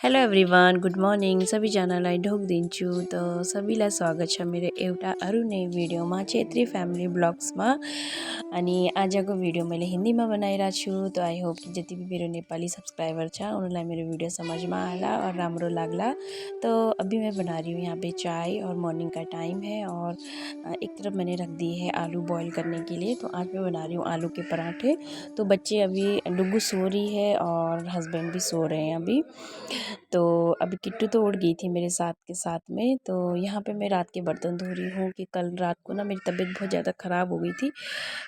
Hello everyone, good morning. सभी जनालाई ढोक दिन्छु। तो सबैलाई स्वागत छ मेरो एउटा अरू नै भिडियोमा, छेत्री फ्यामिली ब्लग्समा। अनि आजको भिडियो मैले हिंदीमा बनाइरहेको छु। तो आई होप कि जति भी मेरो नेपाली सब्सक्राइबर छ उनीहरूलाई मेरो वीडियो समझ में आला और राम्रो लागला। तो अभी मैं बना रही हूँ यहाँ पे चाय और मॉर्निंग का टाइम है। और एक तरफ मैंने रख दी है आलू बॉईल करने के लिए। तो आज मैं बना रही हूँ आलू के पराठे। तो बच्चे अभी, डुगू सो रही है और हस्बैंड भी सो रहे हैं अभी। तो अभी किट्टू तो उड़ गई थी मेरे साथ के साथ में। तो यहाँ पे मैं रात के बर्तन धो रही हूँ कि कल रात को ना मेरी तबीयत बहुत ज़्यादा ख़राब हो गई थी।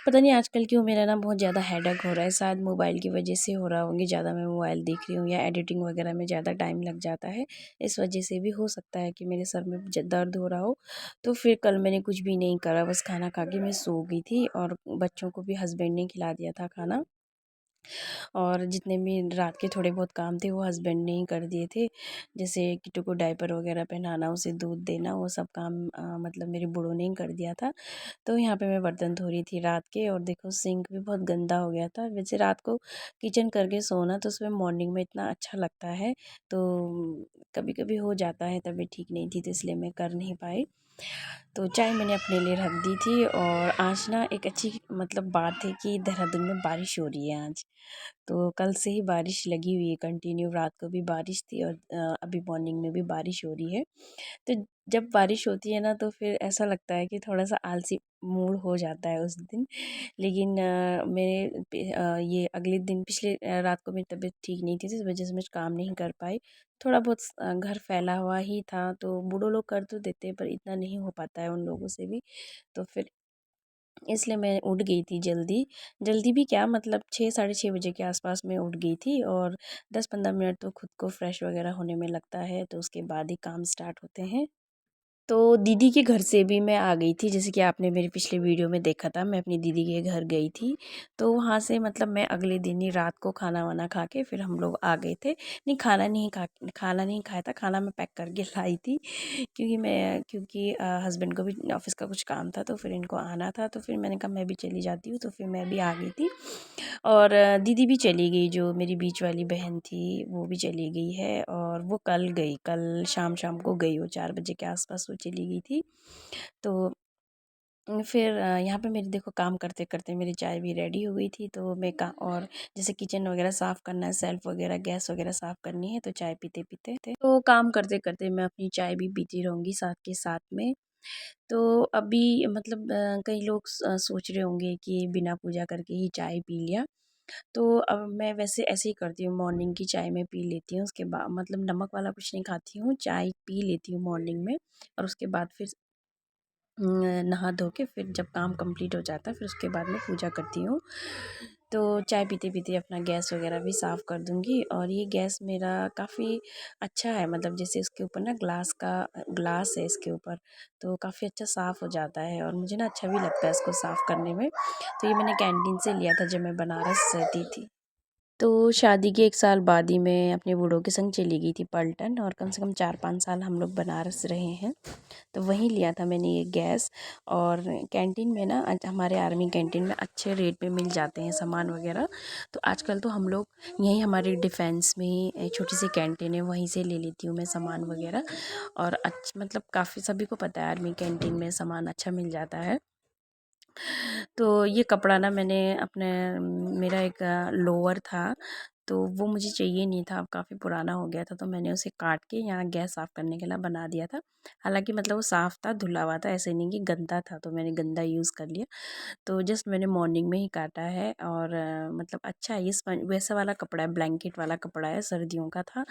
पता नहीं आजकल क्यों मेरा ना बहुत ज़्यादा हेडेक हो रहा है। शायद मोबाइल की वजह से हो रहा होंगी, ज़्यादा मैं मोबाइल देख रही हूँ या एडिटिंग वगैरह में ज़्यादा टाइम लग जाता है। इस वजह से भी हो सकता है कि मेरे सर में दर्द हो रहा हो। तो फिर कल मैंने कुछ भी नहीं करा, बस खाना खा के मैं सो गई थी और बच्चों को भी हस्बैंड ने खिला दिया था खाना। और जितने भी रात के थोड़े बहुत काम थे वो हस्बैंड ने ही कर दिए थे। जैसे किट्टू को डायपर वगैरह पहनाना, उसे दूध देना, वो सब काम मतलब मेरी बूढ़ों ने ही कर दिया था। तो यहाँ पे मैं बर्तन धो रही थी रात के। और देखो सिंक भी बहुत गंदा हो गया था। वैसे रात को किचन करके सोना तो उसमें मॉर्निंग में इतना अच्छा लगता है। तो कभी कभी हो जाता है, तबीयत ठीक नहीं थी तो इसलिए मैं कर नहीं पाई। तो चाय मैंने अपने लिए रख दी थी। और आज ना एक अच्छी मतलब बात है कि देहरादून में बारिश हो रही है आज। तो कल से ही बारिश लगी हुई है कंटिन्यू, रात को भी बारिश थी और अभी मॉर्निंग में भी बारिश हो रही है। तो जब बारिश होती है ना तो फिर ऐसा लगता है कि थोड़ा सा आलसी मूड हो जाता है उस दिन। लेकिन ये अगले दिन पिछले रात को मेरी तबीयत ठीक नहीं थी, तो इस वजह से मैं काम नहीं कर पाई। थोड़ा बहुत घर फैला हुआ ही था, तो बूढ़ों लोग कर तो देते हैं पर इतना नहीं हो पाता है उन लोगों से भी। तो फिर इसलिए मैं उठ गई थी जल्दी। जल्दी भी क्या, मतलब 6 साढ़े 6 बजे के आसपास में उठ गई थी। और 10-15 मिनट तो खुद को फ्रेश वगैरह होने में लगता है, तो उसके बाद ही काम स्टार्ट होते हैं। तो दीदी के घर से भी मैं आ गई थी, जैसे कि आपने मेरे पिछले वीडियो में देखा था, मैं अपनी दीदी के घर गई थी। तो वहाँ से मतलब मैं अगले दिन ही रात को खाना वाना खा के फिर हम लोग आ गए थे। नहीं, खाना नहीं खाया था, खाना मैं पैक करके लाई थी। क्योंकि हस्बैंड को भी ऑफिस का कुछ काम था, तो फिर इनको आना था। तो फिर मैंने कहा मैं भी चली जाती हूँ, तो फिर मैं भी आ गई थी। और दीदी भी चली गई, जो मेरी बीच वाली बहन थी वो भी चली गई है। और वो कल गई, कल शाम शाम को गई, वो 4 बजे के आसपास वो चली गई थी। तो फिर यहाँ पे मेरी देखो काम करते करते मेरी चाय भी रेडी हो गई थी। तो मैं का और जैसे किचन वगैरह साफ़ करना है, सेल्फ वगैरह गैस वगैरह साफ़ करनी है, तो चाय पीते पीते तो काम करते करते मैं अपनी चाय भी पीती रहूँगी साथ के साथ में। तो अभी मतलब कई लोग सोच रहे होंगे कि बिना पूजा करके ही चाय पी लिया। तो अब मैं वैसे ऐसे ही करती हूँ, मॉर्निंग की चाय मैं पी लेती हूँ। उसके बाद मतलब नमक वाला कुछ नहीं खाती हूँ, चाय पी लेती हूँ मॉर्निंग में। और उसके बाद फिर नहा धो के फिर जब काम कंप्लीट हो जाता है फिर उसके बाद मैं पूजा करती हूँ। तो चाय पीते पीते अपना गैस वगैरह भी साफ़ कर दूँगी। और ये गैस मेरा काफ़ी अच्छा है, मतलब जैसे इसके ऊपर ना ग्लास है इसके ऊपर, तो काफ़ी अच्छा साफ़ हो जाता है और मुझे ना अच्छा भी लगता है इसको साफ़ करने में। तो ये मैंने कैंटीन से लिया था जब मैं बनारस रहती थी। तो शादी के 1 साल बाद ही मैं अपने बूढ़ों के संग चली गई थी पलटन। और कम से कम 4-5 साल हम लोग बनारस रहे हैं। तो वहीं लिया था मैंने ये गैस। और कैंटीन में ना हमारे आर्मी कैंटीन में अच्छे रेट में मिल जाते हैं सामान वगैरह। तो आजकल तो हम लोग यहीं हमारे डिफेंस में ही एक छोटी सी कैंटीन है, वहीं से ले लेती हूँ मैं सामान वगैरह। और मतलब काफ़ी सभी को पता है आर्मी कैंटीन में सामान अच्छा मिल जाता है। तो ये कपड़ा ना मैंने अपने मेरा एक लोअर था, तो वो मुझे चाहिए नहीं था, अब काफ़ी पुराना हो गया था, तो मैंने उसे काट के यहाँ गैस साफ़ करने के लिए बना दिया था। हालाँकि मतलब वो साफ़ था, धुला हुआ था, ऐसे नहीं कि गंदा था, तो मैंने गंदा यूज़ कर लिया। तो जस्ट मैंने मॉर्निंग में ही काटा है। और मतलब अच्छा है ये वैसा वाला कपड़ा है, ब्लैंकेट वाला कपड़ा है, सर्दियों का था।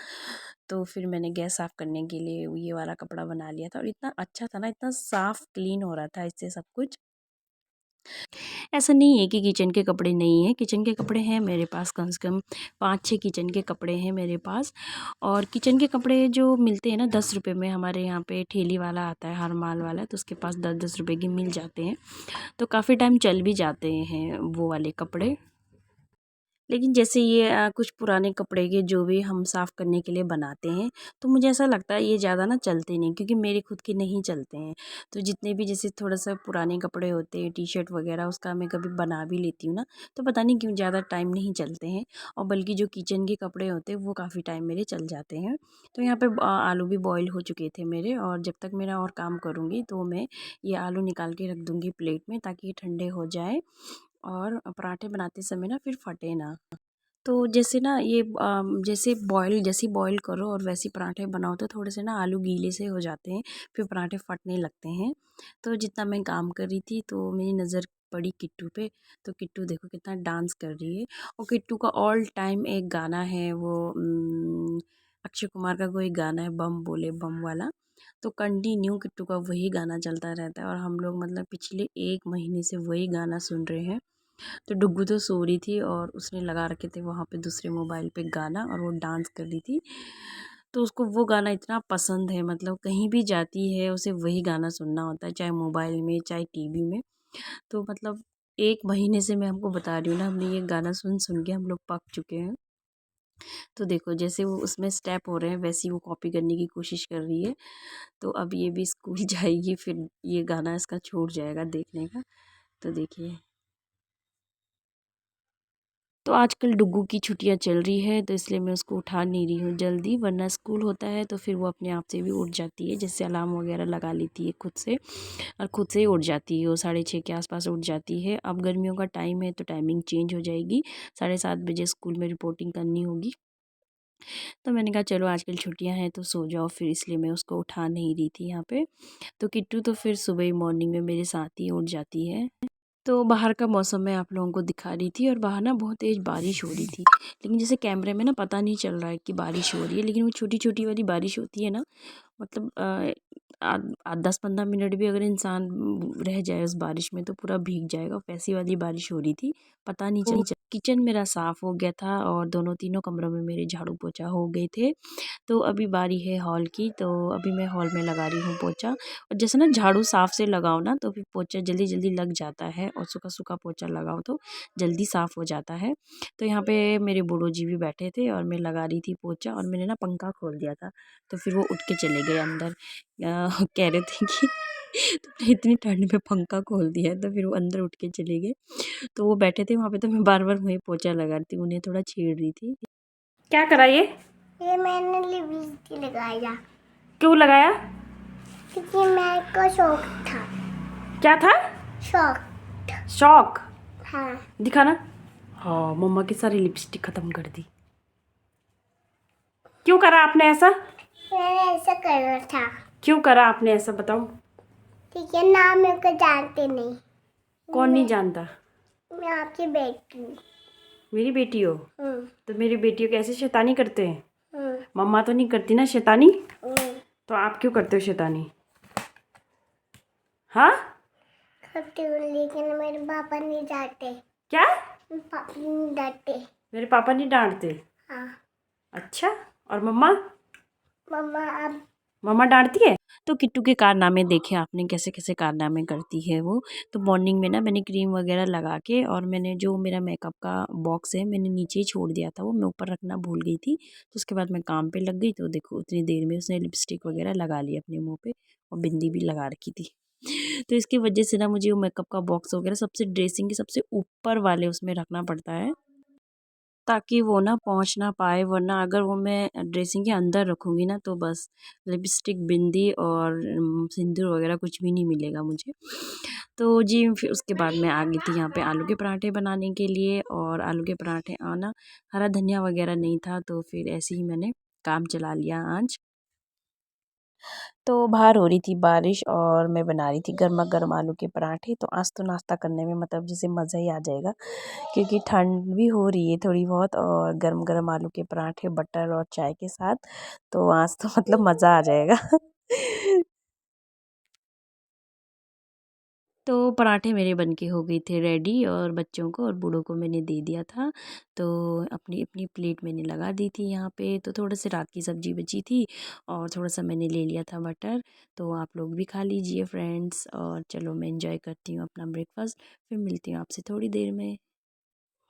तो फिर मैंने गैस साफ़ करने के लिए ये वाला कपड़ा बना लिया था। और इतना अच्छा था ना, इतना साफ़ क्लीन हो रहा था इससे सब कुछ। ऐसा नहीं है कि किचन के कपड़े नहीं हैं, किचन के कपड़े हैं मेरे पास, कम से कम 5-6 किचन के कपड़े हैं मेरे पास। और किचन के कपड़े जो मिलते हैं ना 10 रुपये में, हमारे यहाँ पे ठेली वाला आता है, हर माल वाला, तो उसके पास 10-10 रुपये के मिल जाते हैं। तो काफ़ी टाइम चल भी जाते हैं वो वाले कपड़े। लेकिन जैसे ये कुछ पुराने कपड़े के जो भी हम साफ़ करने के लिए बनाते हैं, तो मुझे ऐसा लगता है ये ज़्यादा ना चलते नहीं, क्योंकि मेरे खुद के नहीं चलते हैं। तो जितने भी जैसे थोड़ा-सा पुराने कपड़े होते हैं, टी-शर्ट वग़ैरह, उसका मैं कभी बना भी लेती हूँ ना, तो पता नहीं क्यों ज़्यादा टाइम नहीं चलते हैं, और बल्कि जो किचन के कपड़े होते हैं वो काफ़ी टाइम मेरे चल जाते हैं। तो यहाँ पे आलू भी बॉयल हो चुके थे मेरे, और जब तक मेरा और काम करूँगी तो मैं ये आलू निकाल के रख दूँगी प्लेट में, ताकि ये ठंडे हो जाए और पराठे बनाते समय ना फिर फटे ना। तो जैसे ना ये जैसे बॉईल करो और वैसे पराठे बनाओ, तो थोड़े से ना आलू गीले से हो जाते हैं, फिर पराठे फटने लगते हैं। तो जितना मैं काम कर रही थी तो मेरी नज़र पड़ी किट्टू पे। तो किट्टू देखो कितना डांस कर रही है। और किट्टू का ऑल टाइम एक गाना है, वो अक्षय कुमार का कोई गाना है, बम बोले बम वाला। तो कंटिन्यू किट्टू का वही गाना चलता रहता है, और हम लोग मतलब पिछले 1 महीने से वही गाना सुन रहे हैं। तो डुग्गू तो सो रही थी और उसने लगा रखे थे वहाँ पे दूसरे मोबाइल पे गाना, और वो डांस कर रही थी। तो उसको वो गाना इतना पसंद है, मतलब कहीं भी जाती है उसे वही गाना सुनना होता है, चाहे मोबाइल में चाहे टीवी में। तो मतलब 1 महीने से मैं हमको बता रही हूँ ना, हमने ये गाना सुन सुन के हम लोग पक चुके हैं। तो देखो जैसे वो उसमें स्टेप हो रहे हैं, वैसे ही वो कॉपी करने की कोशिश कर रही है। तो अब ये भी स्कूल जाएगी, फिर ये गाना इसका छूट जाएगा देखने का। तो देखिए, तो आजकल डुग्गू की छुट्टियां चल रही है, तो इसलिए मैं उसको उठा नहीं रही हूँ जल्दी, वरना स्कूल होता है तो फिर वो अपने आप से भी उठ जाती है, जैसे अलार्म वगैरह लगा लेती है खुद से, और खुद से ही उठ जाती है। वो 6:30 के आसपास उठ जाती है। अब गर्मियों का टाइम है तो टाइमिंग चेंज हो जाएगी, 7:30 बजे स्कूल में रिपोर्टिंग करनी होगी। तो मैंने कहा चलो आजकल छुट्टियां हैं तो सो जाओ, फिर इसलिए मैं उसको उठा नहीं रही थी यहाँ पे। तो किट्टू तो फिर सुबह ही मॉर्निंग में मेरे साथ ही उठ जाती है। तो बाहर का मौसम मैं आप लोगों को दिखा रही थी, और बाहर ना बहुत तेज़ बारिश हो रही थी, लेकिन जैसे कैमरे में ना पता नहीं चल रहा है कि बारिश हो रही है, लेकिन वो छोटी छोटी वाली बारिश होती है ना, मतलब 10-15 मिनट भी अगर इंसान रह जाए उस बारिश में तो पूरा भीग जाएगा, वैसी वाली बारिश हो रही थी। पता नहीं चल किचन मेरा साफ़ हो गया था, और दोनों तीनों कमरों में मेरे झाड़ू पोछा हो गए थे। तो अभी बारी है हॉल की, तो अभी मैं हॉल में लगा रही हूँ पोछा। और जैसे ना झाड़ू साफ़ से लगाओ ना तो फिर पोछा जल्दी जल्दी लग जाता है, और सूखा सूखा पोछा लगाओ तो जल्दी साफ़ हो जाता है। तो यहाँ पे मेरे बूढ़ो जी भी बैठे थे, और मैं लगा रही थी पोछा, और मैंने ना पंखा खोल दिया था, तो फिर वो उठ के चले गए अंदर। कह रहे थे कि तुमने इतनी ठंड में पंखा खोल दिया है, तो फिर वो अंदर उठ के चले गए। तो वो बैठे थे वहाँ पे, तो मैं बार बार वहीं पोछा लगा रही थी, उन्हें थोड़ा छेड़ रही थी। क्या करा ये मैंने लिपस्टिक लगाया क्यों लगाया? क्योंकि मेरे को शौक था। क्या था? शौक। शौक? हाँ। दिखाना। हाँ, मम्मा की सारी लिपस्टिक खत्म कर दी। क्यों करा आपने ऐसा? मैंने ऐसा करा था क्यों करा आपने ऐसा, बताओ। ठीक है ना, मेरे को जानते नहीं। कौन नहीं जानता? मैं आपकी बेटी हूँ। मेरी बेटी हो? हम्म, तो मेरी बेटियों कैसे शैतानी करते हैं? हम्म, मम्मा तो नहीं करती ना शैतानी, हम्म। तो आप क्यों करते हो शैतानी? हाँ? करती हूँ, लेकिन मेरे पापा नहीं डांटे। क्या? मेरे पापा नहीं डांटे। मेरे पापा नहीं डांटते? हाँ। अच्छा। और मम्मा? मम्मा अब मम्मा डांटती है। तो किट्टू के कारनामे देखे आपने, कैसे कैसे कारनामे करती है वो। तो मॉर्निंग में ना मैंने क्रीम वगैरह लगा के, और मैंने जो मेरा मेकअप का बॉक्स है मैंने नीचे ही छोड़ दिया था, वो मैं ऊपर रखना भूल गई थी। तो उसके बाद मैं काम पे लग गई, तो देखो उतनी देर में उसने लिपस्टिक वगैरह लगा ली अपने मुँह पे, और बिंदी भी लगा रखी थी। तो इसकी वजह से ना मुझे वो मेकअप का बॉक्स वगैरह सबसे ड्रेसिंग के सबसे ऊपर वाले उसमें रखना पड़ता है, ताकि वो ना पहुँच ना पाए, वरना अगर वो मैं ड्रेसिंग के अंदर रखूँगी ना तो बस लिपस्टिक, बिंदी और सिंदूर वगैरह कुछ भी नहीं मिलेगा मुझे। तो जी फिर उसके बाद मैं आ गई थी यहाँ पे आलू के पराठे बनाने के लिए, और आलू के पराठे आना, हरा धनिया वगैरह नहीं था, तो फिर ऐसे ही मैंने काम चला लिया आज। तो बाहर हो रही थी बारिश, और मैं बना रही थी गर्मा गर्म आलू के पराठे, तो आज तो नाश्ता करने में मतलब जैसे मज़ा ही आ जाएगा, क्योंकि ठंड भी हो रही है थोड़ी बहुत, और गरम गरम आलू के पराठे बटर और चाय के साथ, तो आज तो मतलब मज़ा आ जाएगा। तो पराठे मेरे बन के हो गए थे रेडी, और बच्चों को और बूढ़ों को मैंने दे दिया था। तो अपनी अपनी प्लेट मैंने लगा दी थी यहाँ पे। तो थोड़ा से रात की सब्ज़ी बची थी, और थोड़ा सा मैंने ले लिया था मटर। तो आप लोग भी खा लीजिए फ्रेंड्स, और चलो मैं इंजॉय करती हूँ अपना ब्रेकफास्ट, फिर मिलती हूँ आपसे थोड़ी देर में।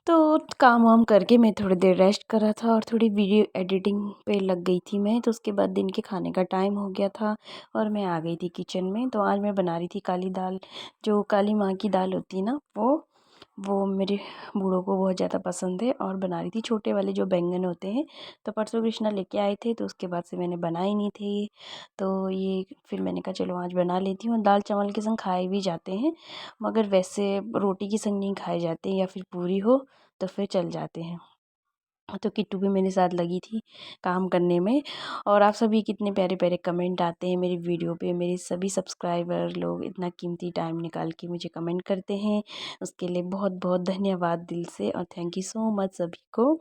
तो काम वाम करके मैं थोड़ी देर रेस्ट कर रहा था और थोड़ी वीडियो एडिटिंग पे लग गई थी मैं। तो उसके बाद दिन के खाने का टाइम हो गया था और मैं आ गई थी किचन में। तो आज मैं बना रही थी काली दाल, जो काली माँ की दाल होती है ना, वो मेरे बूढ़ों को बहुत ज़्यादा पसंद है। और बना रही थी छोटे वाले जो बैंगन होते हैं। तो परसों कृष्णा लेके आए थे, तो उसके बाद से मैंने बनाई नहीं थी। तो ये फिर मैंने कहा चलो आज बना लेती हूँ। दाल चावल के संग खाए भी जाते हैं, मगर वैसे रोटी के संग नहीं खाए जाते, या फिर पूरी हो तो फिर चल जाते हैं। तो किट्टू भी मेरे साथ लगी थी काम करने में। और आप सभी कितने प्यारे प्यारे कमेंट आते हैं मेरी वीडियो पे। मेरे सभी सब्सक्राइबर लोग इतना कीमती टाइम निकाल के मुझे कमेंट करते हैं, उसके लिए बहुत बहुत धन्यवाद दिल से, और थैंक यू सो मच सभी को।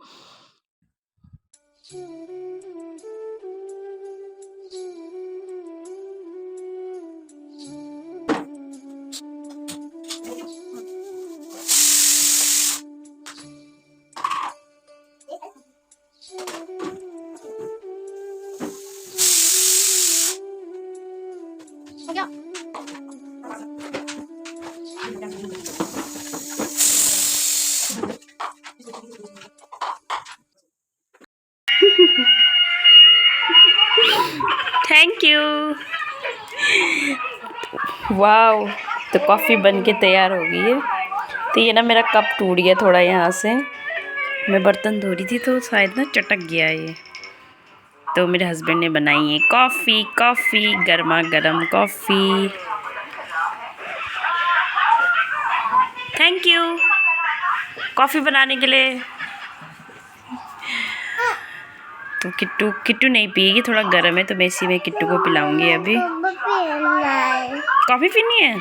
Thank you. वाओ, तो कॉफ़ी बन के तैयार हो गई है। तो ये ना मेरा कप टूट गया थोड़ा यहाँ से, मैं बर्तन धो रही थी तो शायद ना चटक गया ये। तो मेरे हस्बैंड ने बनाई है कॉफ़ी, गर्मा गर्म कॉफ़ी। थैंक यू कॉफ़ी बनाने के लिए। तो किट्टू किट्टू नहीं पिएगी, थोड़ा गर्म है, तो मैं इसी में किट्टू को पिलाऊंगी। अभी कॉफ़ी पीनी है,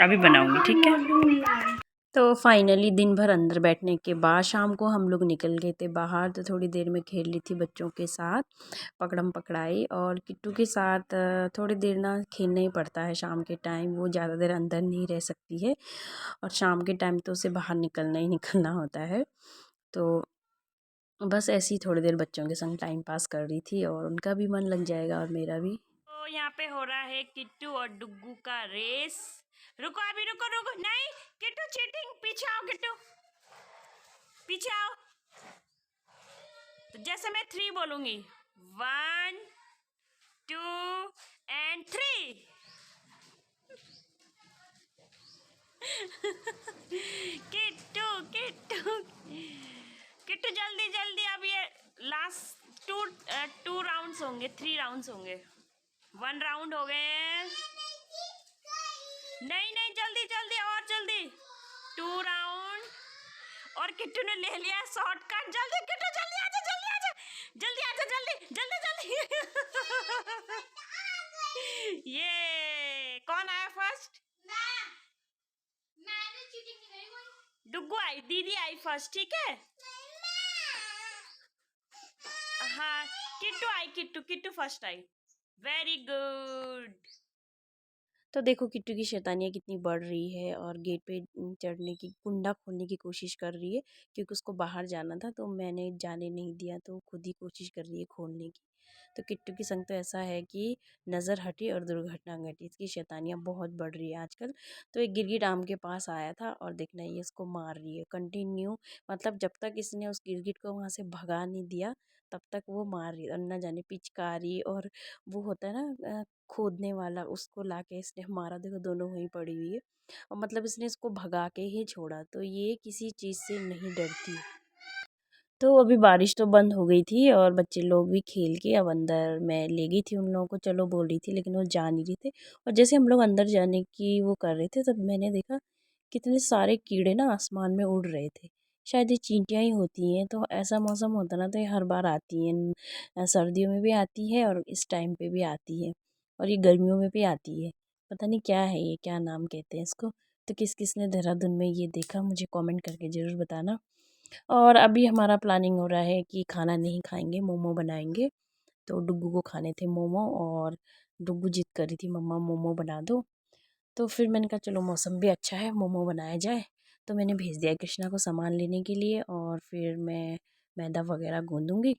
अभी बनाऊंगी, ठीक है। तो फाइनली दिन भर अंदर बैठने के बाद शाम को हम लोग निकल गए थे बाहर। तो थोड़ी देर में खेल रही थी बच्चों के साथ पकड़म पकड़ाई, और किट्टू के साथ थोड़ी देर ना खेलना ही पड़ता है शाम के टाइम। वो ज़्यादा देर अंदर नहीं रह सकती है, और शाम के टाइम तो उसे बाहर निकलना ही निकलना होता है। तो बस ऐसे ही थोड़ी देर बच्चों के संग टाइम पास कर रही थी, और उनका भी मन लग जाएगा और मेरा भी। तो यहाँ पे हो रहा है किट्टू और डुग्गू का रेस। रुको अभी, रुको नहीं, किट्टू चीटिंग, पीछे आओ किट्टू, पीछे आओ। तो जैसे मैं 3 बोलूंगी, 1 2 एंड 3। किट्टू किट्टू किट्टू जल्दी जल्दी, अब ये लास्ट टू राउंड्स होंगे, 3 राउंड्स होंगे। 1 राउंड हो गए हैं। नहीं नहीं, जल्दी जल्दी और जल्दी, 2 राउंड। और किट्टू ने ले लिया शॉर्टकट। जल्दी किट्टू, जल्दी आजा, जल्दी आजा, जल्दी आजा, जल्दी जल्दी जल्दी। ये कौन आया फर्स्ट? मैंने चीटिंग नहीं करी। डुग्गू आई, दीदी आई फर्स्ट, ठीक है। हाँ, किट्टू आई, किट्टू किट्टू फर्स्ट आई। Very good. तो देखो किट्टू की शैतानियाँ कितनी बढ़ रही है, और गेट पे चढ़ने की, कुंडा खोलने की कोशिश कर रही है, क्योंकि उसको बाहर जाना था तो मैंने जाने नहीं दिया, तो खुद ही कोशिश कर रही है खोलने की। तो किट्टू की संग तो ऐसा है कि नज़र हटी और दुर्घटना घटी, इसकी शैतानियाँ बहुत बढ़ रही है आजकल। तो एक गिरगिट आम के पास आया था, और देखना ये इसको मार रही है कंटिन्यू। मतलब जब तक इसने उस गिरगिट को वहाँ से भगा नहीं दिया, तब तक वो मार रही है। और न जाने पिचकारी और वो होता है ना खोदने वाला, उसको लाके इसने मारा। देखो दोनों वहीं पड़ी हुई है, और मतलब इसने इसको भगा के ही छोड़ा। तो ये किसी चीज़ से नहीं डरती। तो अभी बारिश तो बंद हो गई थी, और बच्चे लोग भी खेल के अब अंदर मैं ले गई थी उन लोगों को, चलो बोल रही थी, लेकिन वो जा नहीं रहे थे। और जैसे हम लोग अंदर जाने की वो कर रहे थे, तब मैंने देखा कितने सारे कीड़े ना आसमान में उड़ रहे थे। शायद ये चींटियाँ ही होती हैं। तो ऐसा मौसम होता ना, तो ये हर बार आती हैं, सर्दियों में भी आती है और इस टाइम पे भी आती है, और ये गर्मियों में भी आती है। पता नहीं क्या है ये, क्या नाम कहते हैं इसको। तो किस किस ने देहरादून में ये देखा, मुझे कमेंट करके ज़रूर बताना। और अभी हमारा प्लानिंग हो रहा है कि खाना नहीं खाएंगे, मोमो बनाएंगे। तो डुग्गू को खाने थे मोमो, और डुग्गू जिद कर रही थी मम्मा मोमो बना दो। तो फिर मैंने कहा चलो मौसम भी अच्छा है, मोमो बनाया जाए। तो मैंने भेज दिया कृष्णा को सामान लेने के लिए, और फिर मैं मैदा वगैरह गूँदूँगी,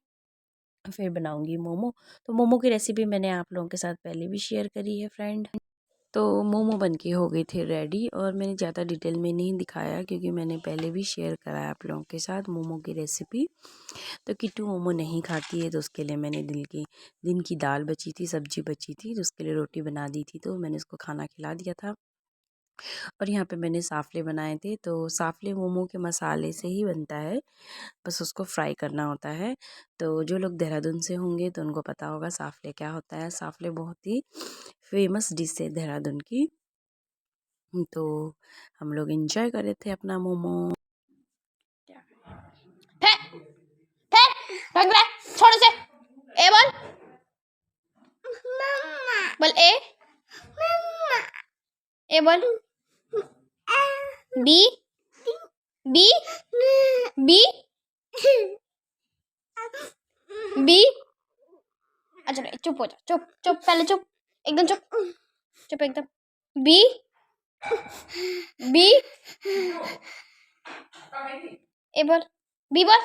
फिर बनाऊँगी मोमो। तो मोमो की रेसिपी मैंने आप लोगों के साथ पहले भी शेयर करी है फ्रेंड। तो मोमो बन के हो गए थे रेडी, और मैंने ज़्यादा डिटेल में नहीं दिखाया क्योंकि मैंने पहले भी शेयर कराया आप लोगों के साथ मोमो की रेसिपी। तो किट्टू मोमो नहीं खाती है, तो उसके लिए मैंने दिन की दाल बची थी, सब्जी बची थी, तो उसके लिए रोटी बना दी थी, तो मैंने उसको खाना खिला दिया था। और यहाँ पे मैंने साफले बनाए थे। तो साफले मोमो के मसाले से ही बनता है, बस उसको फ्राई करना होता है। तो जो लोग देहरादून से होंगे तो उनको पता होगा साफले क्या होता है। साफले बहुत ही फेमस डिश है देहरादून की। तो हम लोग एंजॉय कर रहे थे अपना मोमो। फेंक रहा है, छोड़ उसे। ए बोल, बोल ए, ए बोल, बी, बी, बी, बी। अच्छा चुप हो जा, चुप चुप, पहले चुप, एकदम चुप, चुप एकदम। बी, बी, ए बोल, बी बोल।